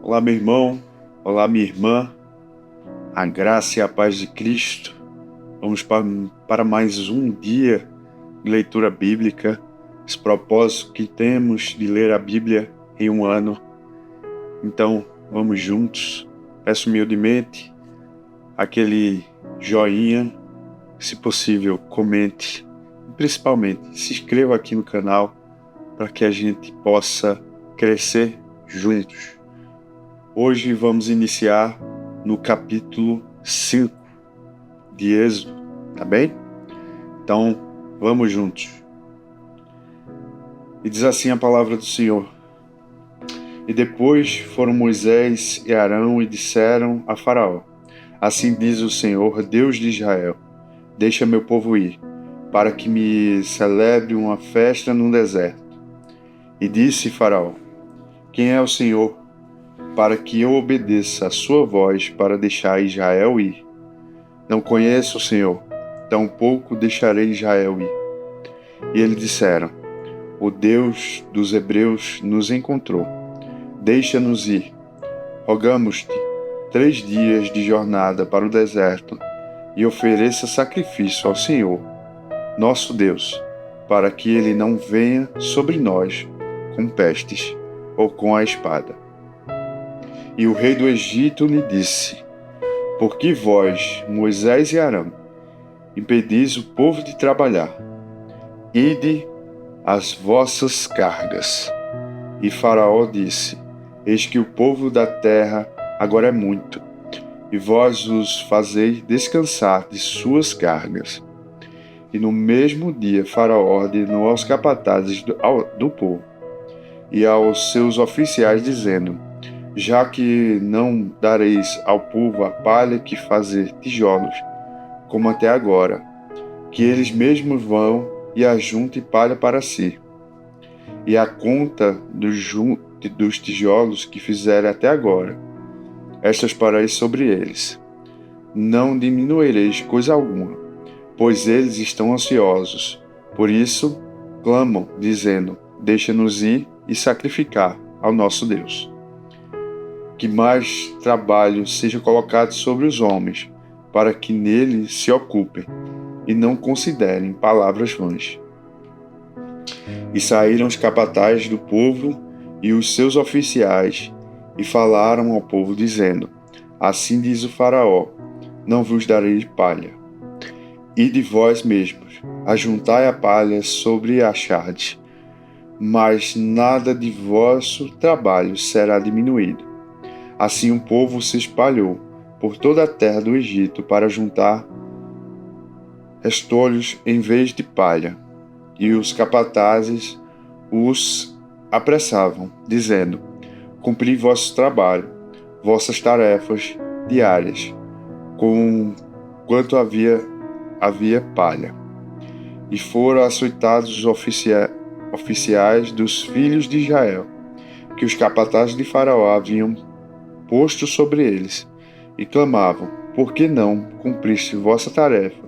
Olá, meu irmão. Olá, minha irmã. A graça e a paz de Cristo. Vamos para mais um dia de leitura bíblica. Esse propósito que temos de ler a Bíblia em um ano. Então, vamos juntos. Peço humildemente aquele joinha. Se possível, comente. E principalmente, se inscreva aqui no canal para que a gente possa crescer juntos. Hoje vamos iniciar no capítulo 5 de Êxodo, tá bem? Então, vamos juntos. E diz assim a palavra do Senhor. E depois foram Moisés e Arão e disseram a Faraó: Assim diz o Senhor, Deus de Israel: Deixa meu povo ir, para que me celebre uma festa no deserto. E disse Faraó: Quem é o Senhor, para que eu obedeça a sua voz para deixar Israel ir? Não conheço o Senhor, tampouco deixarei Israel ir. E eles disseram: O Deus dos Hebreus nos encontrou. Deixa-nos ir. Rogamos-te 3 dias de jornada para o deserto e ofereça sacrifício ao Senhor, nosso Deus, para que ele não venha sobre nós com pestes ou com a espada. E o rei do Egito lhe disse: Por que vós, Moisés e Arão, impedis o povo de trabalhar? Ide as vossas cargas. E Faraó disse: Eis que o povo da terra agora é muito, e vós os fazeis descansar de suas cargas. E no mesmo dia Faraó ordenou aos capatazes do povo e aos seus oficiais, dizendo: Já que não dareis ao povo a palha que fazer tijolos, como até agora, que eles mesmos vão e ajuntem palha para si. E a conta dos tijolos que fizerem até agora, estas pareis sobre eles. Não diminuireis coisa alguma, pois eles estão ansiosos. Por isso, clamam, dizendo: Deixa-nos ir e sacrificar ao nosso Deus. Que mais trabalho seja colocado sobre os homens, para que nele se ocupem, e não considerem palavras vãs. E saíram os capatazes do povo e os seus oficiais, e falaram ao povo, dizendo: Assim diz o Faraó: Não vos darei palha. E de vós mesmos, ajuntai a palha sobre a charde, mas nada de vosso trabalho será diminuído. Assim o povo se espalhou por toda a terra do Egito para juntar restolhos em vez de palha. E os capatazes os apressavam, dizendo: Cumpri vosso trabalho, vossas tarefas diárias, com quanto havia palha. E foram açoitados os oficiais dos filhos de Israel, que os capatazes de Faraó haviam posto sobre eles, e clamavam: Por que não cumpriste vossa tarefa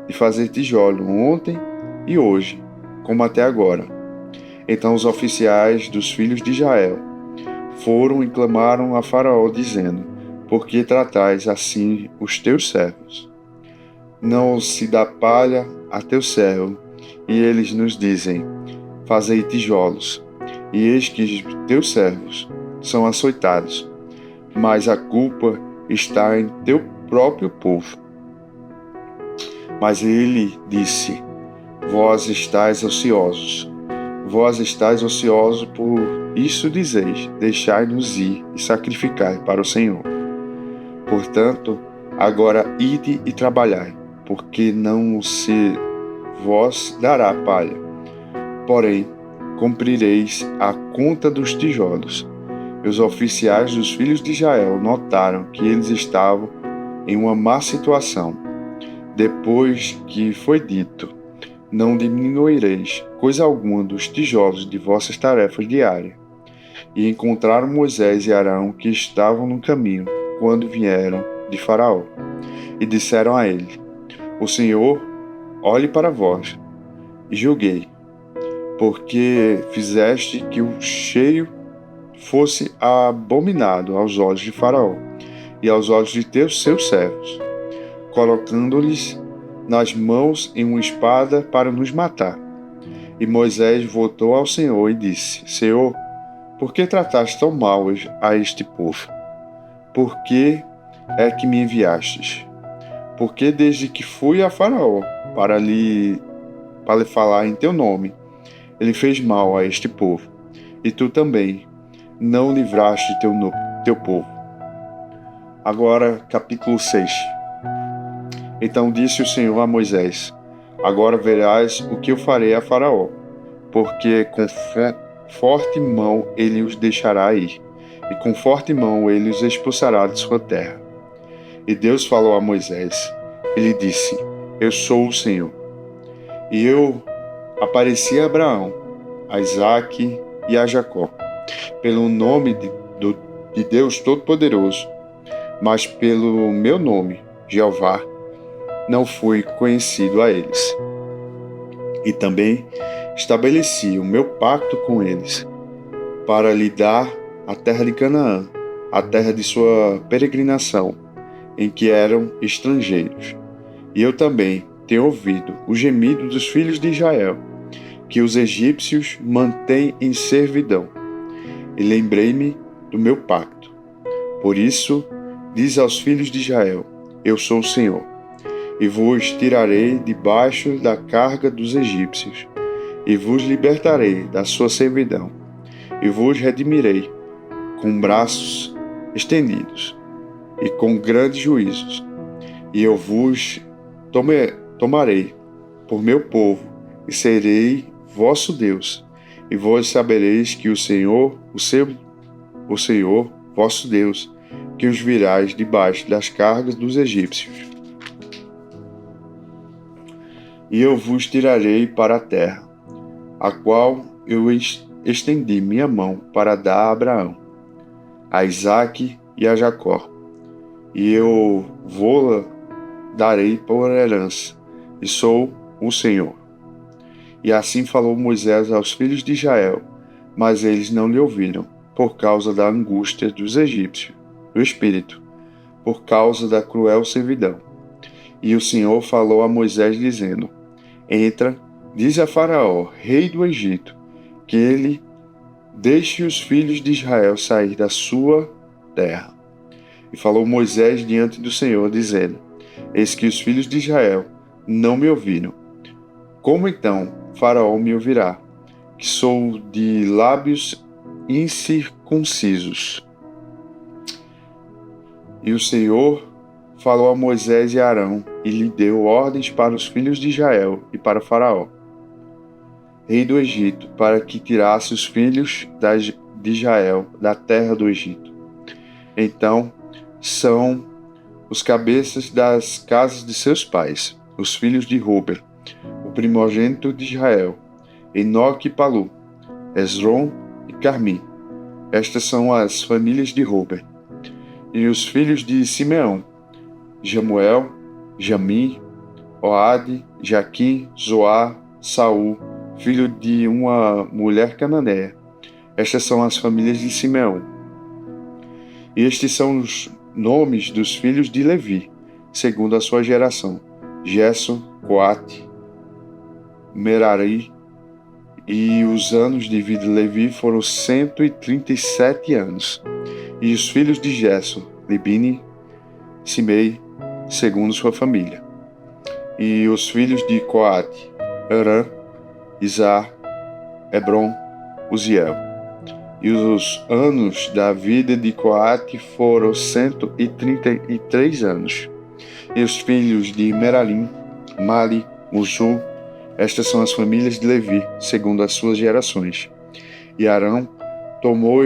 de fazer tijolo ontem e hoje, como até agora? Então os oficiais dos filhos de Israel foram e clamaram a Faraó, dizendo: Por que tratais assim os teus servos? Não se dá palha a teu servo, e eles nos dizem: Fazei tijolos, e eis que teus servos são açoitados, mas a culpa está em teu próprio povo. Mas ele disse: Vós estáis ociosos, por isso dizeis: Deixai-nos ir e sacrificai para o Senhor. Portanto, agora ide e trabalhai, porque não se vos dará palha. Porém, cumprireis a conta dos tijolos. E os oficiais dos filhos de Israel notaram que eles estavam em uma má situação. Depois que foi dito: Não diminuireis coisa alguma dos tijolos de vossas tarefas diárias. E encontraram Moisés e Arão, que estavam no caminho, quando vieram de Faraó. E disseram a ele: O Senhor olhe para vós e julguei, porque fizeste que o cheio fosse abominado aos olhos de Faraó e aos olhos de seus servos, colocando-lhes nas mãos em uma espada para nos matar. E Moisés voltou ao Senhor e disse: Senhor, por que trataste tão mal a este povo? Por que é que me enviastes? Porque desde que fui a Faraó para lhe falar em teu nome, ele fez mal a este povo, e tu também não livraste teu povo. Agora, capítulo 6. Então disse o Senhor a Moisés: Agora verás o que eu farei a Faraó, porque com forte mão ele os deixará ir, e com forte mão ele os expulsará de sua terra. E Deus falou a Moisés. Ele disse: Eu sou o Senhor. E eu apareci a Abraão, a Isaque e a Jacó, pelo nome de Deus Todo-Poderoso, mas pelo meu nome, Jeová, não fui conhecido a eles. E também estabeleci o meu pacto com eles, para lhe dar a terra de Canaã, a terra de sua peregrinação, em que eram estrangeiros. E eu também tenho ouvido o gemido dos filhos de Israel, que os egípcios mantêm em servidão. E lembrei-me do meu pacto. Por isso, diz aos filhos de Israel: Eu sou o Senhor, e vos tirarei debaixo da carga dos egípcios, e vos libertarei da sua servidão, e vos redimirei com braços estendidos e com grandes juízos. E eu vos tomarei por meu povo, e serei vosso Deus, e vós sabereis que o Senhor, vosso Deus, que os virais debaixo das cargas dos egípcios. E eu vos tirarei para a terra, a qual eu estendi minha mão para dar a Abraão, a Isaque e a Jacó, e eu vou-la darei por herança, e sou o Senhor. E assim falou Moisés aos filhos de Israel, mas eles não lhe ouviram, por causa da angústia dos egípcios, do espírito, por causa da cruel servidão. E o Senhor falou a Moisés, dizendo: Entra, diz a Faraó, rei do Egito, que ele deixe os filhos de Israel sair da sua terra. E falou Moisés diante do Senhor, dizendo: Eis que os filhos de Israel não me ouviram. Como então Faraó me ouvirá, que sou de lábios incircuncisos? E o Senhor falou a Moisés e a Arão, e lhe deu ordens para os filhos de Israel e para Faraó, rei do Egito, para que tirasse os filhos de Israel da terra do Egito. Então são os cabeças das casas de seus pais, os filhos de Ruben, o primogênito de Israel, Enoque e Palu, Esrom e Carmi. Estas são as famílias de Ruben. E os filhos de Simeão, Jamuel, Jamim, Oade, Jaquim, Zoar, Saul, filho de uma mulher cananeia. Estas são as famílias de Simeão. E estes são os nomes dos filhos de Levi, segundo a sua geração: Gerson, Coate, Merari. E os anos de vida de Levi foram 137 anos. E os filhos de Gerson, Libini, Simei, segundo sua família. E os filhos de Coate, Arã, Izar, Hebron, Uziel. E os anos da vida de Coate foram 133 anos. E os filhos de Meralim, Mali, Musu. Estas são as famílias de Levi, segundo as suas gerações. E Arão tomou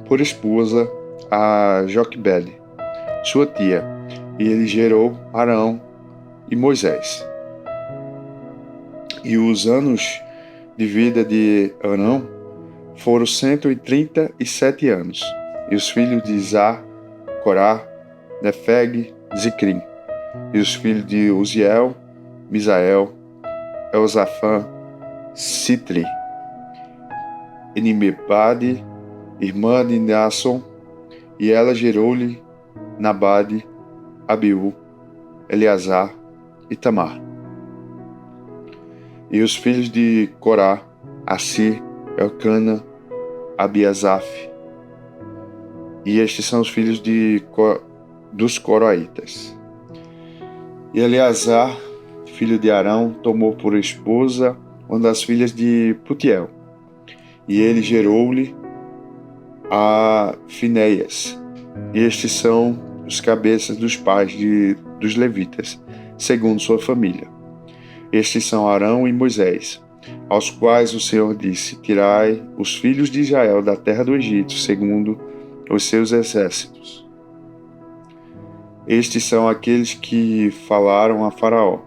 por esposa a Joquebede, sua tia, e ele gerou Arão e Moisés. E os anos de vida de Arão foram 137 anos. E os filhos de Izar, Corá, Nefeg, Zicrim. E os filhos de Uziel, Misael, Elzafã, Sitri, Enimebade, irmã de Naasson, e ela gerou-lhe Nabade, Abiú, Eleazar e Tamar. E os filhos de Corá, Assir, Elcana, Abiasaf. E estes são os filhos dos Coroaitas. E Eleazar, filho de Arão, tomou por esposa uma das filhas de Putiel. E ele gerou-lhe a Finéias. E estes são os cabeças dos pais dos levitas, segundo sua família. Estes são Arão e Moisés, aos quais o Senhor disse: Tirai os filhos de Israel da terra do Egito, segundo os seus exércitos. Estes são aqueles que falaram a Faraó,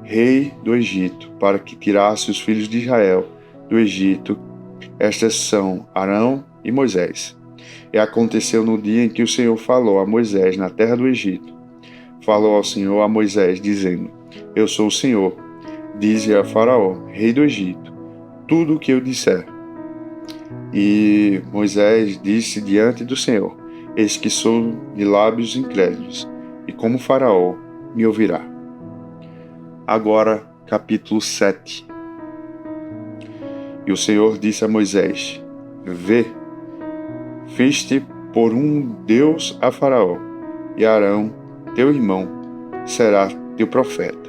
rei do Egito, para que tirasse os filhos de Israel do Egito. Estas são Arão e Moisés. E aconteceu no dia em que o Senhor falou a Moisés na terra do Egito. Falou ao Senhor a Moisés, dizendo: Eu sou o Senhor. Dize a Faraó, rei do Egito, tudo o que eu disser. E Moisés disse diante do Senhor: Eis que sou de lábios incrédulos, e como Faraó me ouvirá. Agora, capítulo 7. E o Senhor disse a Moisés: Vê, fiz-te por um Deus a Faraó, e Arão, teu irmão, será teu profeta.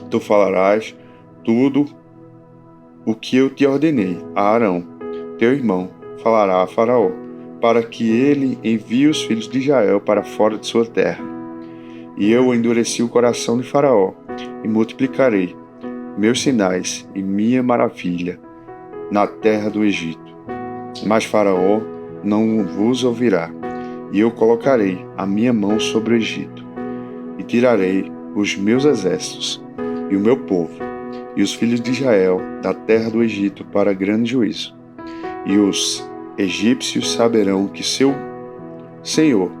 Tu falarás tudo o que eu te ordenei a Arão, teu irmão, falará a Faraó, para que ele envie os filhos de Israel para fora de sua terra. E eu endureci o coração de Faraó, e multiplicarei meus sinais e minha maravilha na terra do Egito. Mas Faraó não vos ouvirá, e eu colocarei a minha mão sobre o Egito, e tirarei os meus exércitos e o meu povo, e os filhos de Israel da terra do Egito para grande juízo. E os egípcios saberão que seu Senhor,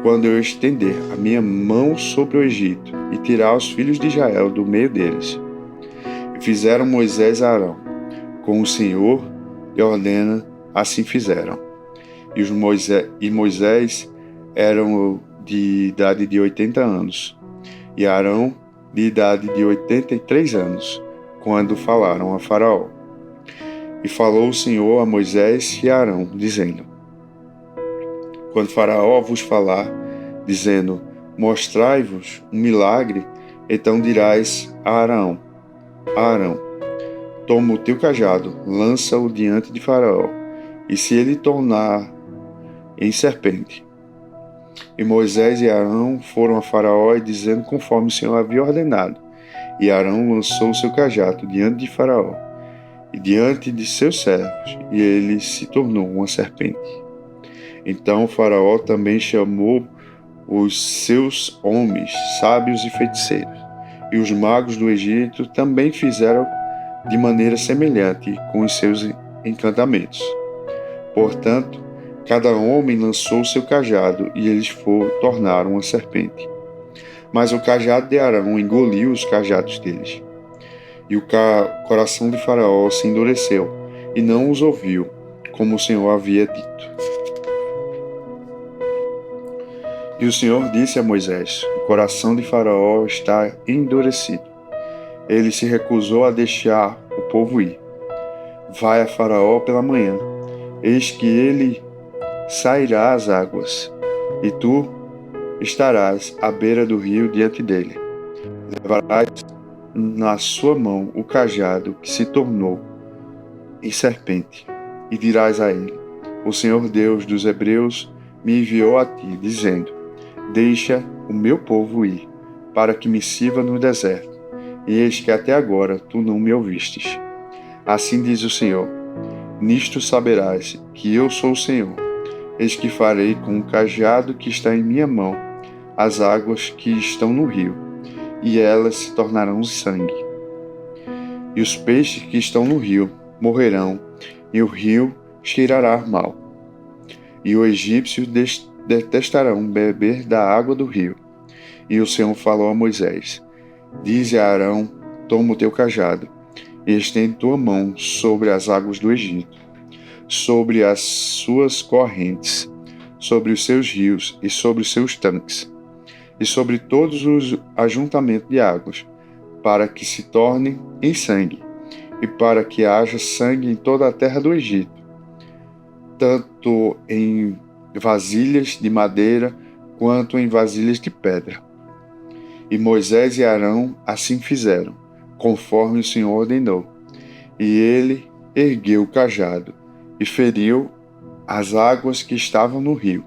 quando eu estender a minha mão sobre o Egito e tirar os filhos de Israel do meio deles. E fizeram Moisés a Arão, como o Senhor lhe ordena, assim fizeram. E Moisés eram de idade de 80 anos, e Arão de idade de 83 anos, quando falaram a Faraó. E falou o Senhor a Moisés e a Arão, dizendo: Quando Faraó vos falar, dizendo: Mostrai-vos um milagre, então dirás a Arão: toma o teu cajado, lança-o diante de Faraó, e se ele tornar em serpente. E Moisés e Arão foram a Faraó, e dizendo conforme o Senhor havia ordenado. E Arão lançou o seu cajado diante de Faraó, e diante de seus servos, e ele se tornou uma serpente. Então Faraó também chamou os seus homens, sábios e feiticeiros, e os magos do Egito também fizeram de maneira semelhante com os seus encantamentos. Portanto, cada homem lançou o seu cajado, e eles tornaram uma serpente. Mas o cajado de Arão engoliu os cajados deles. E o coração de Faraó se endureceu, e não os ouviu, como o Senhor havia dito. E o Senhor disse a Moisés: O coração de Faraó está endurecido. Ele se recusou a deixar o povo ir. Vai a Faraó pela manhã, eis que ele sairá às águas, e tu estarás à beira do rio diante dele. Levarás na sua mão o cajado que se tornou em serpente, e dirás a ele: O Senhor Deus dos Hebreus me enviou a ti, dizendo: Deixa o meu povo ir, para que me sirva no deserto. E eis que até agora tu não me ouvistes. Assim diz o Senhor: Nisto saberás que eu sou o Senhor. Eis que farei com o cajado que está em minha mão as águas que estão no rio, e elas se tornarão sangue. E os peixes que estão no rio morrerão, e o rio cheirará mal. E os egípcios detestarão beber da água do rio. E o Senhor falou a Moisés: Dize a Arão: Toma o teu cajado, e estende tua mão sobre as águas do Egito, sobre as suas correntes, sobre os seus rios e sobre os seus tanques, e sobre todos os ajuntamentos de águas, para que se tornem em sangue, e para que haja sangue em toda a terra do Egito, tanto em vasilhas de madeira quanto em vasilhas de pedra. E Moisés e Arão assim fizeram, conforme o Senhor ordenou. E ele ergueu o cajado e feriu as águas que estavam no rio,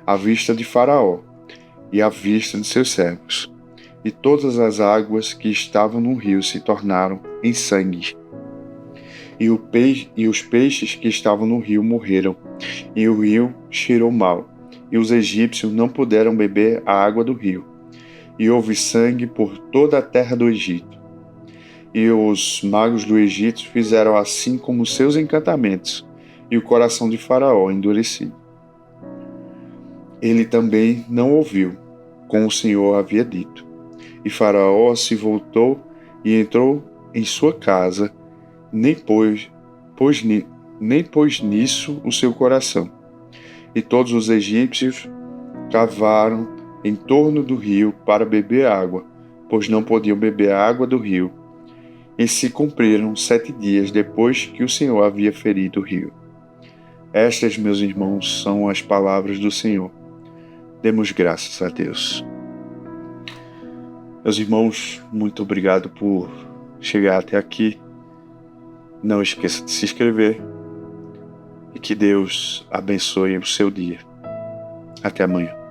à vista de Faraó e à vista de seus servos. E todas as águas que estavam no rio se tornaram em sangue. E os peixes que estavam no rio morreram, e o rio cheirou mal, e os egípcios não puderam beber a água do rio. E houve sangue por toda a terra do Egito. E os magos do Egito fizeram assim como seus encantamentos, e o coração de Faraó endurecido. Ele também não ouviu, como o Senhor havia dito. E Faraó se voltou e entrou em sua casa, nem pôs nisso o seu coração. E todos os egípcios cavaram em torno do rio para beber água, pois não podiam beber a água do rio. E se cumpriram 7 dias depois que o Senhor havia ferido o rio. Estas, meus irmãos, são as palavras do Senhor. Demos graças a Deus. Meus irmãos, muito obrigado por chegar até aqui. Não esqueça de se inscrever e que Deus abençoe o seu dia. Até amanhã.